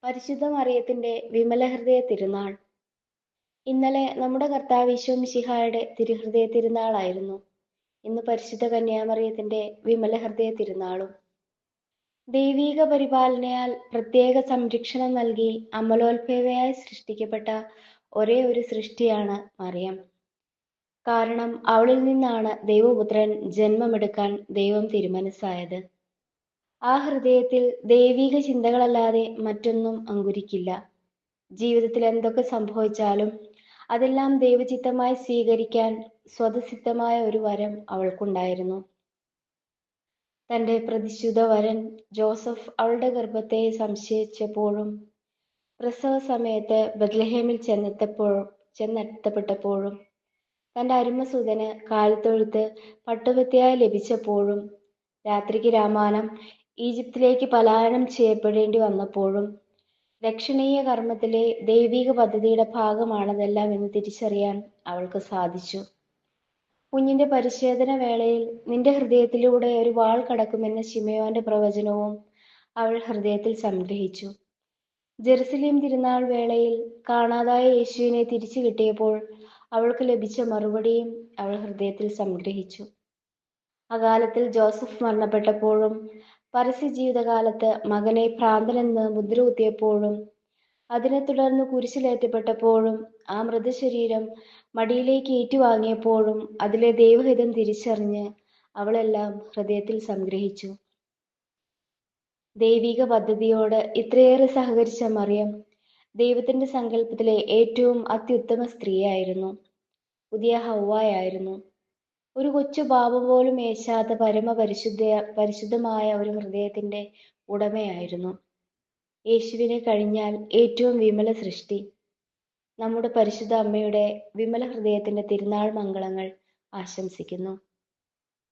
പരിശുദ്ധ മറിയത്തിന്റെ വിമല ഹൃദയ തിരുനാൾ. ഇന്നലെ നമ്മുടെ കർത്താവ് ഈശോ മിശിഹായുടെ തിരുഹൃദയ തിരുനാളായിരുന്നു. ഇന്ന് പരിശുദ്ധ കന്യാമറിയത്തിന്റെ വിമല ഹൃദയ തിരുനാളും. ദൈവീക പരിപാലനയാൽ പ്രത്യേക സംരക്ഷണം നൽകി അമലോത്ഭവയായി സൃഷ്ടിക്കപ്പെട്ട ഒരേ ഒരു സൃഷ്ടിയാണ് മറിയം. കാരണം അവളിൽ നിന്നാണ് ദൈവപുത്രൻ ജന്മമെടുക്കാൻ ദൈവം തിരുമനസ്സായത്. ആ ഹൃദയത്തിൽ ദൈവീക ചിന്തകളല്ലാതെ മറ്റൊന്നും അങ്കുരിക്കില്ല. ജീവിതത്തിൽ എന്തൊക്കെ സംഭവിച്ചാലും അതെല്ലാം ദൈവചിത്തമായി സ്വീകരിക്കാൻ സ്വതസിദ്ധമായ ഒരു വരം അവൾക്കുണ്ടായിരുന്നു. തന്റെ പ്രതിശുദ്ധ വരൻ ജോസഫ് അവളുടെ ഗർഭത്തെ സംശയിച്ചപ്പോഴും പ്രസവ സമയത്ത് ബത്ലഹേമിൽ ചെന്നെത്തപ്പെട്ടപ്പോഴും തന്റെ അരുമസുതന് കാലിത്തൊഴുത്ത് പട്ടുമെത്തയായി ലഭിച്ചപ്പോഴും രാത്രിക്ക് രാമാനം ഈജിപ്തിലേക്ക് പലായനം ചെയ്യപ്പെടേണ്ടി വന്നപ്പോഴും രക്ഷണീയ കർമ്മത്തിലെ ദൈവിക പദ്ധതിയുടെ ഭാഗമാണതെല്ലാം എന്ന് തിരിച്ചറിയാൻ അവൾക്ക് സാധിച്ചു. കുഞ്ഞിന്റെ പരിച്ഛേദന വേളയിൽ നിന്റെ ഹൃദയത്തിലൂടെ ഒരു വാൾ കടക്കുമെന്ന ശിമയോന്റെ പ്രവചനവും അവൾ ഹൃദയത്തിൽ സംഗ്രഹിച്ചു. ജെറുസലേം തിരുനാൾ വേളയിൽ കാണാതായ യേശുവിനെ തിരിച്ചു കിട്ടിയപ്പോൾ അവൾക്ക് ലഭിച്ച മറുപടിയും അവൾ ഹൃദയത്തിൽ സംഗ്രഹിച്ചു. അകാലത്തിൽ ജോസഫ് മരണപ്പെട്ടപ്പോഴും പരസ്യ ജീവിതകാലത്ത് മകനെ ഭ്രാന്തനെന്ന് മുദ്ര കുത്തിയപ്പോഴും അതിനെ തുടർന്ന് കുരിശിലേറ്റപ്പെട്ടപ്പോഴും ആ മൃതശരീരം മടിയിലേക്ക് ഏറ്റുവാങ്ങിയപ്പോഴും അതിലെ ദൈവഹിതം തിരിച്ചറിഞ്ഞ് അവളെല്ലാം ഹൃദയത്തിൽ സംഗ്രഹിച്ചു. ദൈവിക പദ്ധതിയോട് ഇത്രയേറെ സഹകരിച്ച മറിയം ദൈവത്തിന്റെ സങ്കല്പത്തിലെ ഏറ്റവും അത്യുത്തമ സ്ത്രീയായിരുന്നു. പുതിയ ഹൗവായായിരുന്നു. ഒരു കൊച്ചു പാപം പോലും ഏശാത്ത പരിശുദ്ധമായ ഒരു ഹൃദയത്തിന്റെ ഉടമയായിരുന്നു. യേശുവിനെ കഴിഞ്ഞാൽ ഏറ്റവും വിമല സൃഷ്ടി. നമ്മുടെ പരിശുദ്ധ അമ്മയുടെ വിമല ഹൃദയത്തിന്റെ തിരുനാൾ മംഗളങ്ങൾ ആശംസിക്കുന്നു.